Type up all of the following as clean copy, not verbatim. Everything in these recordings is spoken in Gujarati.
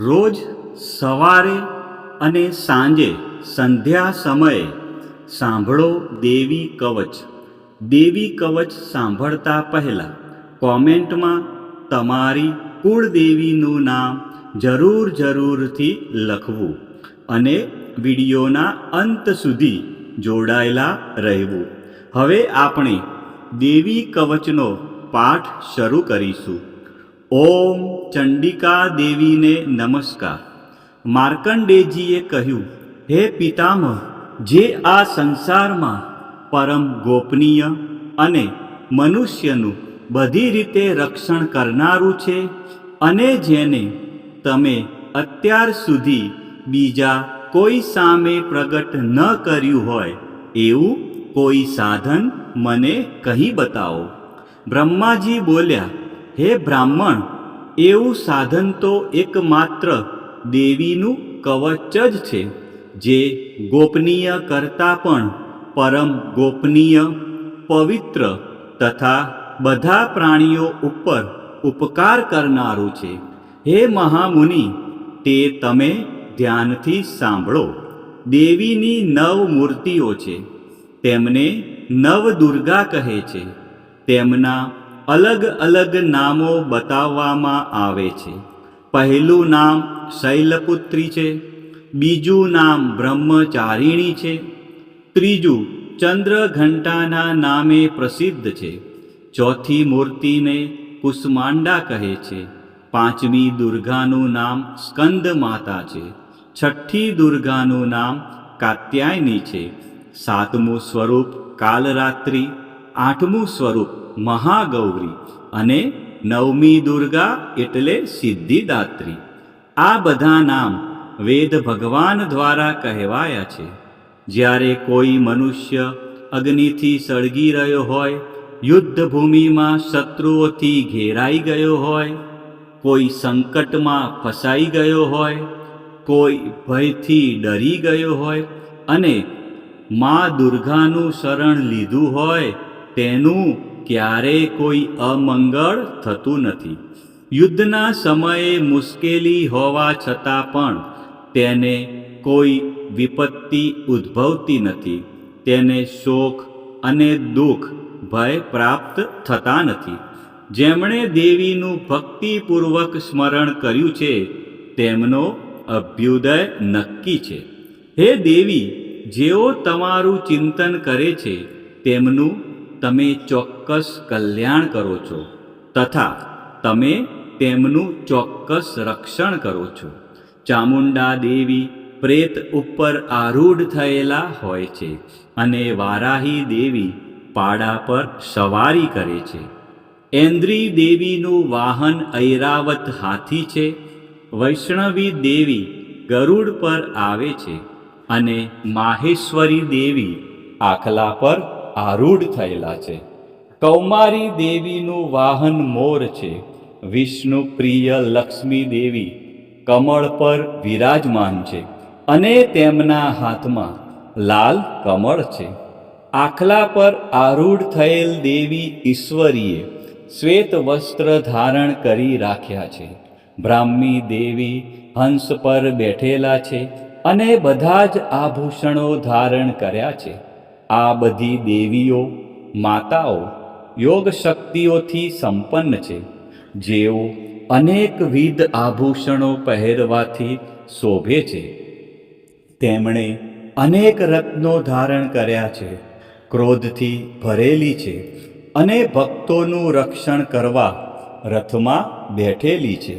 રોજ સવારે અને સાંજે સંધ્યા સમયે સાંભળો દેવી કવચ. દેવી કવચ સાંભળતા પહેલાં કોમેન્ટમાં તમારી કુળદેવીનું નામ જરૂરથી લખવું અને વિડીયોના અંત સુધી જોડાયેલા રહેવું. હવે આપણે દેવી કવચનો પાઠ શરૂ કરીશું. ઓમ ચંડિકા દેવીને નમસ્કાર. માર્કંડેયજીએ કહ્યું, હે પિતામહ, જે આ સંસારમાં પરમ ગોપનીય અને મનુષ્યનું બધી રીતે રક્ષણ કરનારું છે અને જેને તમે અત્યાર સુધી બીજા કોઈ સામે પ્રગટ ન કર્યું હોય એવું કોઈ સાધન મને કહી બતાવો. બ્રહ્માજી બોલ્યા, હે બ્રાહ્મણ, એવું સાધન તો એકમાત્ર દેવીનું કવચ જ છે, જે ગોપનીય કરતાં પણ પરમ ગોપનીય, પવિત્ર તથા બધા પ્રાણીઓ ઉપર ઉપકાર કરનારું છે. હે મહામુનિ, તે તમે ધ્યાનથી સાંભળો. દેવીની 9 મૂર્તિઓ છે. તેમને નવદુર્ગા કહે છે. તેમના અલગ અલગ નામો બતાવવામાં આવે છે. પહેલું નામ શૈલપુત્રી છે, બીજું નામ બ્રહ્મચારિણી છે, ત્રીજું ચંદ્રઘંટાના નામે પ્રસિદ્ધ છે, ચોથી મૂર્તિને કુષ્માંડા કહે છે, પાંચમી દુર્ગાનું નામ સ્કંદ માતા છે, છઠ્ઠી દુર્ગાનું નામ કાત્યાયની છે, સાતમું સ્વરૂપ કાલરાત્રિ, આઠમું સ્વરૂપ મહાગૌરી અને નવમી દુર્ગા એટલે સિદ્ધિદાત્રી. આ બધા નામ વેદ ભગવાન દ્વારા કહેવાયા છે. જ્યારે કોઈ મનુષ્ય અગ્નિથી સળગી રહ્યો હોય, યુદ્ધભૂમિમાં શત્રુઓથી ઘેરાઈ ગયો હોય, કોઈ સંકટમાં ફસાઈ ગયો હોય, કોઈ ભયથી ડરી ગયો હોય અને મા દુર્ગાનું શરણ લીધું હોય, તેનું ક્યારેય કોઈ અમંગળ થતું નથી. યુદ્ધના સમયે મુશ્કેલી હોવા છતાં પણ તેને કોઈ વિપત્તિ ઉદ્ભવતી નથી. તેને શોક અને દુઃખ ભય પ્રાપ્ત થતા નથી. જેમણે દેવીનું ભક્તિપૂર્વક સ્મરણ કર્યું છે તેમનો અભ્યુદય નક્કી છે. હે દેવી, જેઓ તમારું ચિંતન કરે છે તેમનું તમે ચોક્કસ કલ્યાણ કરો છો તથા તમે તેમનું ચોક્કસ રક્ષણ કરો છો. ચામુંડા દેવી પ્રેત ઉપર આરૂઢ થયેલા હોય છે અને વારાહી દેવી પાડા પર સવારી કરે છે. ઐન્દ્રી દેવીનું વાહન ઐરાવત હાથી છે. વૈષ્ણવી દેવી ગરુડ પર આવે છે અને માહેશ્વરી દેવી આખલા પર આરૂઢ થયેલા છે. કૌમારી દેવીનું વાહન મોર છે. વિષ્ણુ પ્રિય લક્ષ્મી દેવી કમળ પર વિરાજમાન છે અને તેમના હાથમાં લાલ કમળ છે. આખલા પર આરૂઢ થયેલ દેવી ઈશ્વરીએ શ્વેત વસ્ત્ર ધારણ કરી રાખ્યા છે. બ્રાહ્મી દેવી હંસ પર બેઠેલા છે અને બધા જ આભૂષણો ધારણ કર્યા છે. આ બધી દેવીઓ માતાઓ યોગ શક્તિઓથી સંપન્ન છે, જેઓ અનેકવિધ આભૂષણો પહેરવાથી શોભે છે. તેમણે અનેક રત્નો ધારણ કર્યા છે, ક્રોધથી ભરેલી છે અને ભક્તોનું રક્ષણ કરવા રથમાં બેઠેલી છે.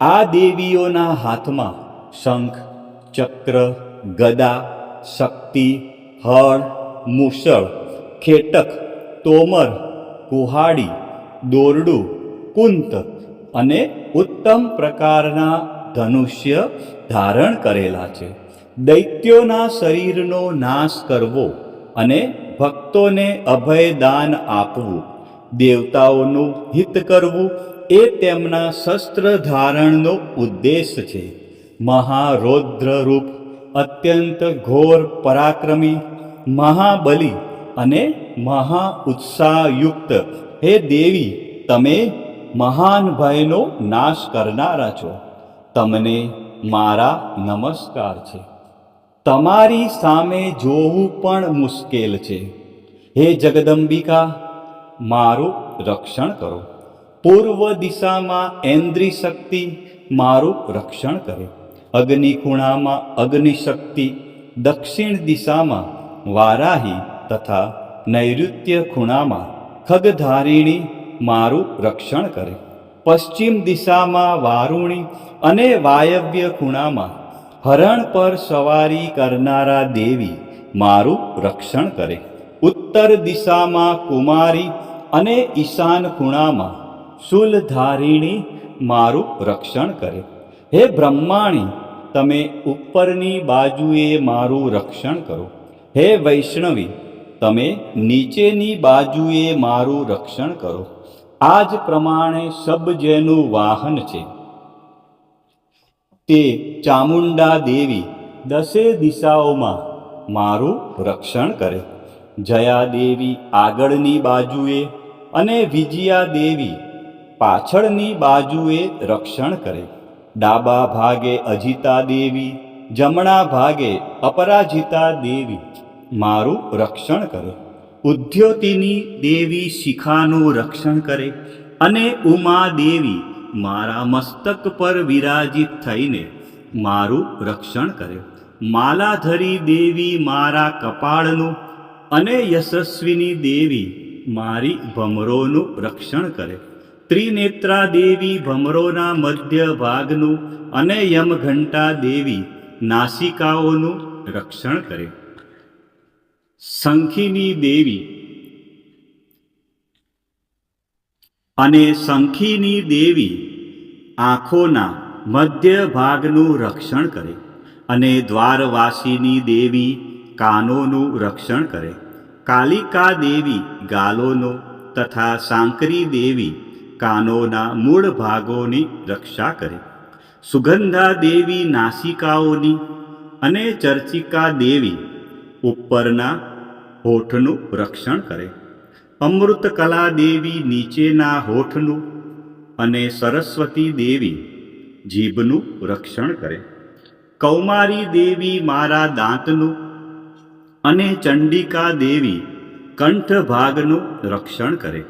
આ દેવીઓના હાથમાં શંખ, ચક્ર, ગદા, શક્તિ, હળ, મૂષળ, ખેટક, તોમર, કુહાડી, દોરડું, કુંત અને ઉત્તમ પ્રકારના ધનુષ્ય ધારણ કરેલા છે. દૈત્યોના શરીરનો નાશ કરવો અને ભક્તોને અભયદાન આપવું, દેવતાઓનું હિત કરવું એ તેમના શસ્ત્ર ધારણનો ઉદ્દેશ છે. મહારૌદ્ર રૂપ, અત્યંત ઘોર પરાક્રમી, મહાબલી અને મહા ઉત્સાહયુક્ત હે દેવી, તમે મહાન ભયનો નાશ કરનારા છો. તમને મારા નમસ્કાર છે. તમારી સામે જોવું પણ મુશ્કેલ છે. હે જગદંબિકા, મારું રક્ષણ કરો. પૂર્વ દિશામાં ઐન્દ્રી શક્તિ મારું રક્ષણ કરે. અગ્નિ ખૂણામાં અગ્નિ શક્તિ, દક્ષિણ દિશામાં વારાહી તથા નૈઋત્ય ખૂણામાં ખગધારિણી મારું રક્ષણ કરે. પશ્ચિમ દિશામાં વારુણી અને વાયવ્ય ખૂણામાં હરણ પર સવારી કરનારા દેવી મારું રક્ષણ કરે. ઉત્તર દિશામાં કુમારી અને ઈશાન ખૂણામાં શૂલધારિણી મારું રક્ષણ કરે. હે બ્રહ્માણી, તમે ઉપરની બાજુએ મારું રક્ષણ કરો. હે વૈષ્ણવી, તમે નીચેની બાજુએ મારું રક્ષણ કરો. આ જ પ્રમાણે શબ જેનું વાહન છે તે ચામુંડા દેવી દસે દિશાઓમાં મારું રક્ષણ કરે. જયા દેવી આગળની બાજુએ અને વિજયા દેવી પાછળની બાજુએ રક્ષણ કરે. ડાબા ભાગે અજિતા દેવી, જમણા ભાગે અપરાજિતા દેવી મારું રક્ષણ કરે. ઉદ્યોતિની દેવી શિખાનું રક્ષણ કરે અને ઉમા દેવી મારા મસ્તક પર વિરાજિત થઈને મારું રક્ષણ કરે. માલાધરી દેવી મારા કપાળનું અને યશસ્વિની દેવી મારી ભમરોનું રક્ષણ કરે. ત્રિનેત્રા દેવી ભમરોના મધ્ય ભાગનું અને યમઘંટા દેવી નાસિકાઓનું રક્ષણ કરે. શંખિની દેવી અને શંખિની દેવી આંખોના મધ્ય ભાગનું રક્ષણ કરે અને દ્વારવાસીની દેવી કાનોનું રક્ષણ કરે. કાલિકા દેવી ગાલોનો તથા સાંકરી દેવી કાનોના મૂળ ભાગોની રક્ષા કરે. સુગંધા દેવી નાસિકાઓની અને ચર્ચિકા દેવી ઉપરના હોઠનું રક્ષણ કરે. અમૃતકલા દેવી નીચેના હોઠનું અને સરસ્વતી દેવી જીભનું રક્ષણ કરે. કૌમારી દેવી મારા દાંતનું અને ચંડિકા દેવી કંઠ ભાગનું રક્ષણ કરે.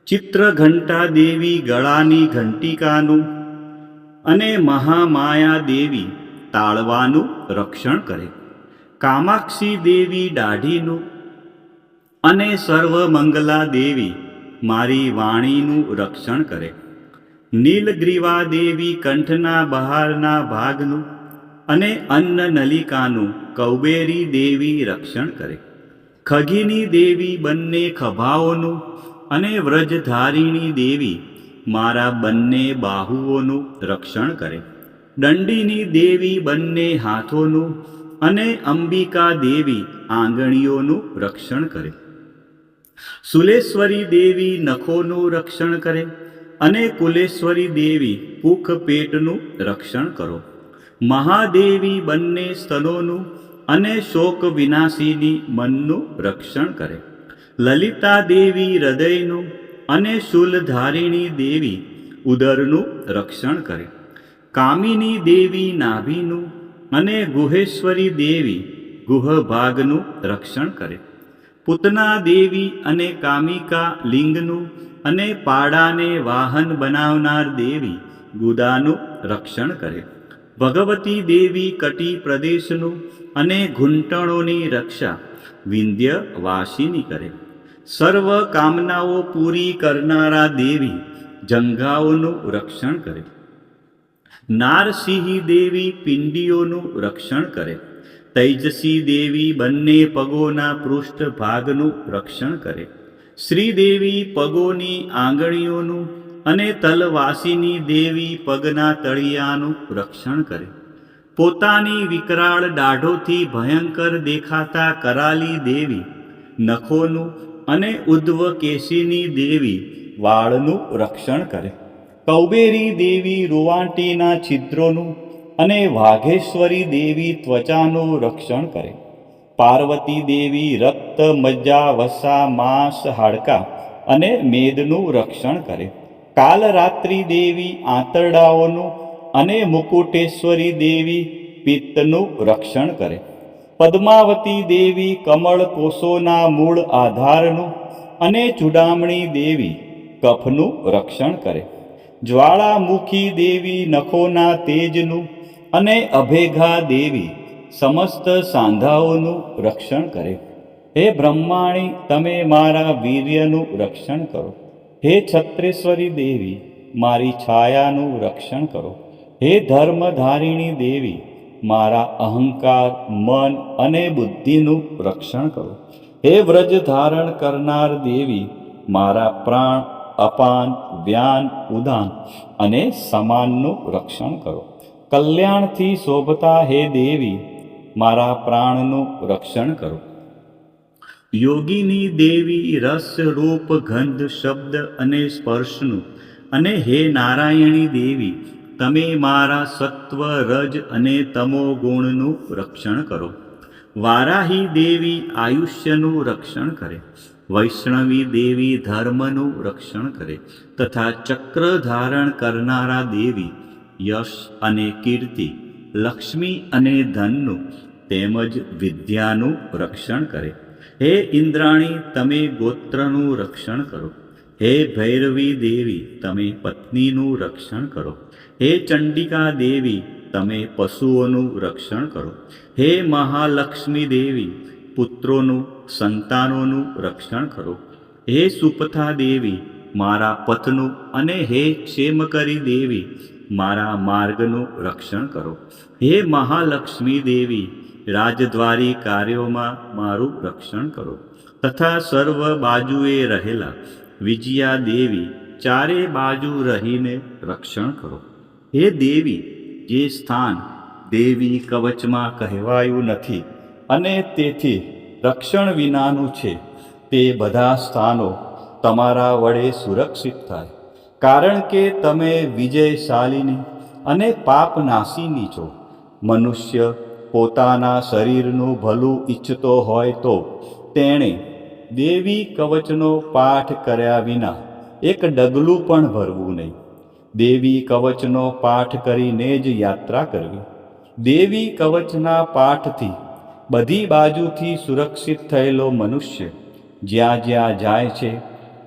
ચિત્રઘંટા દેવી ગળાની ઘંટિકાનું અને મહામાયા દેવી તાળવાનું રક્ષણ કરે. કામાક્ષી દેવી દાઢીનું અને સર્વમંગલા દેવી મારી વાણીનું રક્ષણ કરે. નીલગ્રીવા દેવી કંઠના બહારના ભાગનું અને અન્ન નલિકાનું કૌબેરી દેવી રક્ષણ કરે. ખગીની દેવી બંને ખભાઓનું અને વ્રજધારિણી દેવી મારા બંને બાહુઓનું રક્ષણ કરે. દંડીની દેવી બંને હાથોનું અને અંબિકા દેવી આંગળીઓનું રક્ષણ કરે. સુલેશ્વરી દેવી નખોનું રક્ષણ કરે અને કુલેશ્વરી દેવી પુખ પેટનું રક્ષણ કરો. મહાદેવી બંને સ્તનોનું અને શોક વિનાશીની મનનું રક્ષણ કરે. લલિતા દેવી હૃદયનું અને શૂલધારિણી દેવી ઉદરનું રક્ષણ કરે. કામિની દેવી નાભીનું અને ગુહેશ્વરી દેવી ગુહ ભાગનું રક્ષણ કરે. પૂતના દેવી અને કામિકા લિંગનું અને પાડાને વાહન બનાવનાર દેવી ગુદાનું રક્ષણ કરે. ભગવતી દેવી કટી પ્રદેશનું અને ઘૂંટણોની રક્ષા વિંધ્યવાસીની કરે. સર્વ કામનાઓ પૂરી કરનારા દેવી જંઘાઓનું રક્ષણ કરે. નારસિંહી દેવી પિંડીઓનું રક્ષણ કરે. તૈજસી દેવી બંને પગોના પૃષ્ઠ ભાગનું રક્ષણ કરે. શ્રીદેવી પગોની આંગળીઓનું અને તલવાસીની દેવી પગના તળિયાનું રક્ષણ કરે. પોતાની વિકરાળ દાઢોથી ભયંકર દેખાતા કરાલી દેવી નખોનું અને ઉદ્ધવ કેશીની દેવી વાળનું રક્ષણ કરે. કૌબેરી દેવી રૂવાંટીના છિદ્રોનું અને વાઘેશ્વરી દેવી ત્વચાનું રક્ષણ કરે. પાર્વતી દેવી રક્ત, મજ્જા, વસા, માંસ, હાડકાં અને મેદનું રક્ષણ કરે. કાલરાત્રિ દેવી આંતરડાઓનું અને મુકુટેશ્વરી દેવી પિત્તનું રક્ષણ કરે. પદ્માવતી દેવી કમળ કોષોના મૂળ આધારનું અને ચૂડામણી દેવી કફનું રક્ષણ કરે. જ્વાળામુખી દેવી નખોના તેજનું અને અભેગા દેવી સમસ્ત સાંધાઓનું રક્ષણ કરે. હે બ્રહ્માણી, તમે મારા વીર્યનું રક્ષણ કરો. હે છત્રેશ્વરી દેવી, મારી છાયાનું રક્ષણ કરો. હે ધર્મધારિણી દેવી, મારા અહંકાર, મન અને બુદ્ધિનું રક્ષણ કરો. હે વ્રજ ધારણ કરનાર દેવી, મારા પ્રાણ, અપાન, વ્યાન, ઉદાન અને સમાનનું રક્ષણ કરો. કલ્યાણથી શોભતા હે દેવી, મારા પ્રાણનું રક્ષણ કરો. યોગીની દેવી રસ, રૂપ, ગંધ, શબ્દ અને સ્પર્શનું અને હે નારાયણી દેવી, તમે મારા સત્વ, રજ અને તમો ગુણનું રક્ષણ કરો. વારાહી દેવી આયુષ્યનું રક્ષણ કરે. વૈષ્ણવી દેવી ધર્મનું રક્ષણ કરે તથા ચક્ર ધારણ કરનારા દેવી યશ અને કીર્તિ, લક્ષ્મી અને ધનનું તેમજ વિદ્યાનું રક્ષણ કરે. હે ઇન્દ્રાણી, તમે ગોત્રનું રક્ષણ કરો. હે ભૈરવી દેવી, તમે પત્નીનું રક્ષણ કરો. હે ચંડિકા દેવી, તમે પશુઓનું રક્ષણ કરો. હે મહાલક્ષ્મી દેવી, પુત્રોનું, સંતાનોનું રક્ષણ કરો. હે સુપથા દેવી, મારા પથનું અને હે ક્ષેમકરી દેવી, મારા માર્ગનું રક્ષણ કરો. હે મહાલક્ષ્મી દેવી, રાજદ્વારી કાર્યોમાં મારું રક્ષણ કરો તથા સર્વ બાજુએ રહેલા વિજયા દેવી, ચારે બાજુ રહીને રક્ષણ કરો. હે દેવી, જે સ્થાન દેવી કવચમાં કહેવાયું નથી અને તેથી રક્ષણ વિનાનું છે, તે બધા સ્થાનો તમારા વડે સુરક્ષિત થાય. કારણ કે તમે વિજયશાલિની અને પાપનાશીની છો. મનુષ્ય પોતાના શરીરનું ભલું ઈચ્છતો હોય તો તેણે દેવી કવચનો પાઠ કર્યા વિના એક ડગલું પણ ભરવું નહીં. દેવી કવચનો પાઠ કરીને જ યાત્રા કરવી. દેવી કવચના પાઠથી બધી બાજુથી સુરક્ષિત થયેલો મનુષ્ય જ્યાં જ્યાં જાય છે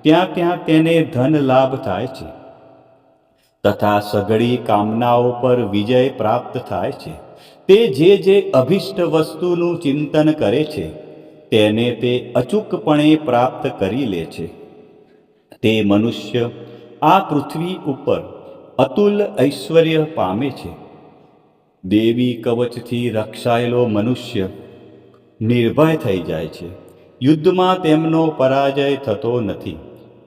ત્યાં ત્યાં તેને ધન લાભ થાય છે તથા સઘળી કામનાઓ પર વિજય પ્રાપ્ત થાય છે. તે જે અભિષ્ટ વસ્તુનું ચિંતન કરે છે તેને તે અચૂકપણે પ્રાપ્ત કરી લે છે. તે મનુષ્ય આ પૃથ્વી ઉપર અતુલ ઐશ્વર્ય પામે છે. દેવી કવચથી રક્ષાયેલો મનુષ્ય નિર્ભય થઈ જાય છે. યુદ્ધમાં તેમનો પરાજય થતો નથી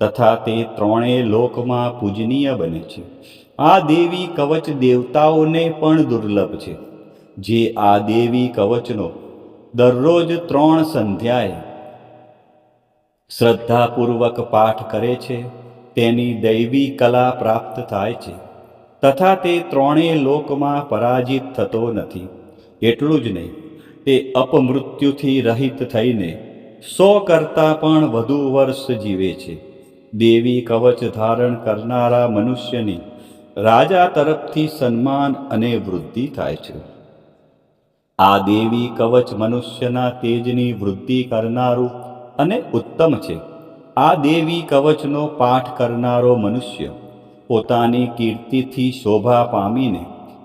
તથા તે ત્રણેય લોકમાં પૂજનીય બને છે. આ દેવી કવચ દેવતાઓને પણ દુર્લભ છે. જે આ દેવી કવચનો દરરોજ 3 સંધ્યાએ શ્રદ્ધાપૂર્વક પાઠ કરે છે તેની દૈવી કલા પ્રાપ્ત થાય છે તથા તે ત્રણેય લોકમાં પરાજિત થતો નથી. એટલું જ નહીં, તે અપમૃત્યુથી રહિત થઈને 100 કરતાં પણ વધુ વર્ષ જીવે છે. દેવી કવચ ધારણ કરનારા મનુષ્યની રાજા તરફથી સન્માન અને વૃદ્ધિ થાય છે. આ દેવી કવચ મનુષ્યના તેજની વૃદ્ધિ કરનારું અને ઉત્તમ છે. આ દેવી કવચનો પાઠ કરનારો મનુષ્ય પોતાની કીર્તિથી શોભા પામીને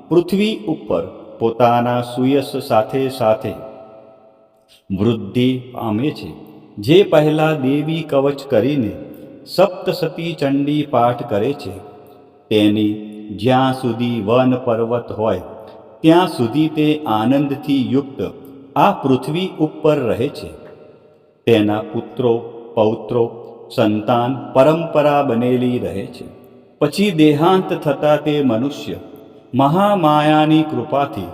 પૃથ્વી ઉપર પોતાના સુયશ સાથે સાથે વૃદ્ધિ પામે છે. જે પહેલા દેવી કવચ કરીને સપ્તસતી ચંડી પાઠ કરે છે તેની જ્યાં સુધી વન પર્વત હોય ત્યાં સુધી તે આનંદથી યુક્ત આ પૃથ્વી ઉપર રહે છે. તેના પુત્રો, પૌત્રો, સંતાન પરંપરા બનેલી રહે છે. પછી દેહાંત થતાં તે મનુષ્ય મહામાયાની કૃપાથી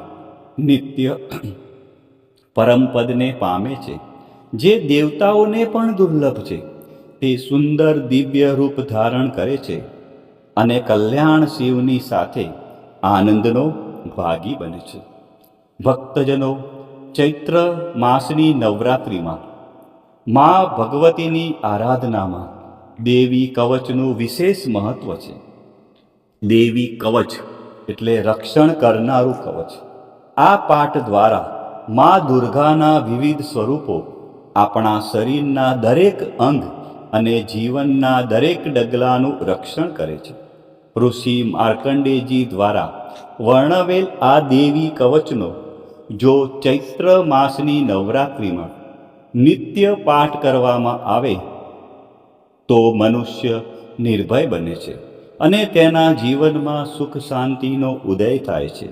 નિત્ય પરમપદને પામે છે. જે દેવતાઓને પણ દુર્લભ છે. તે સુંદર દિવ્ય રૂપ ધારણ કરે છે અને કલ્યાણ શિવની સાથે આનંદનો ભાગી બને છે. ભક્તજનો, ચૈત્ર માસની નવરાત્રિમાં મા ભગવતીની આરાધનામાં દેવી કવચનું વિશેષ મહત્વ છે. દેવી કવચ એટલે રક્ષણ કરનારું કવચ. આ પાઠ દ્વારા મા દુર્ગાના વિવિધ સ્વરૂપો આપણા શરીરના દરેક અંગ અને જીવનના દરેક ડગલાનું રક્ષણ કરે છે. ઋષિ માર્કંડેયજી દ્વારા વર્ણવેલ આ દેવી કવચનો જો ચૈત્ર માસની નવરાત્રિમાં નિત્ય પાઠ કરવામાં આવે તો મનુષ્ય નિર્ભય બને છે અને તેના જીવનમાં સુખ શાંતિનો ઉદય થાય છે.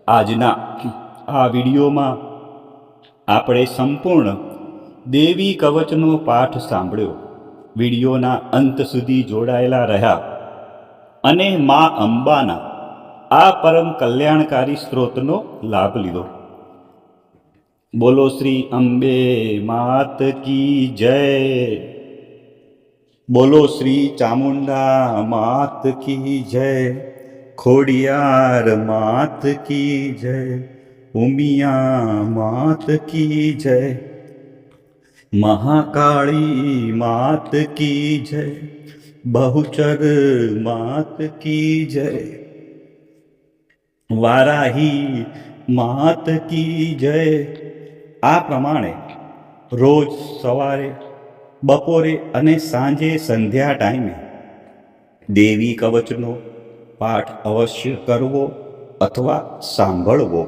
આજના આ વિડીયોમાં આપણે સંપૂર્ણ દેવી કવચનો પાઠ સાંભળ્યો. વિડીયોના અંત સુધી જોડાયેલા રહ્યા અને મા અંબાના આ પરમ કલ્યાણકારી સ્ત્રોતનો લાભ લીધો. બોલો શ્રી અંબે માત કી જય. બોલો શ્રી ચામુંડા માત કી જય. ખોડિયાર માત કી જય. ઉમિયા માત કી જય. મહાકાળી માત કી જય. બહુચર માત કી જય. વારાહી માત કી જય. આ પ્રમાણે રોજ સવારે, બપોરે અને સાંજે સંધ્યા ટાઈમે દેવી કવચનો પાઠ અવશ્ય કરવો અથવા સાંભળવો.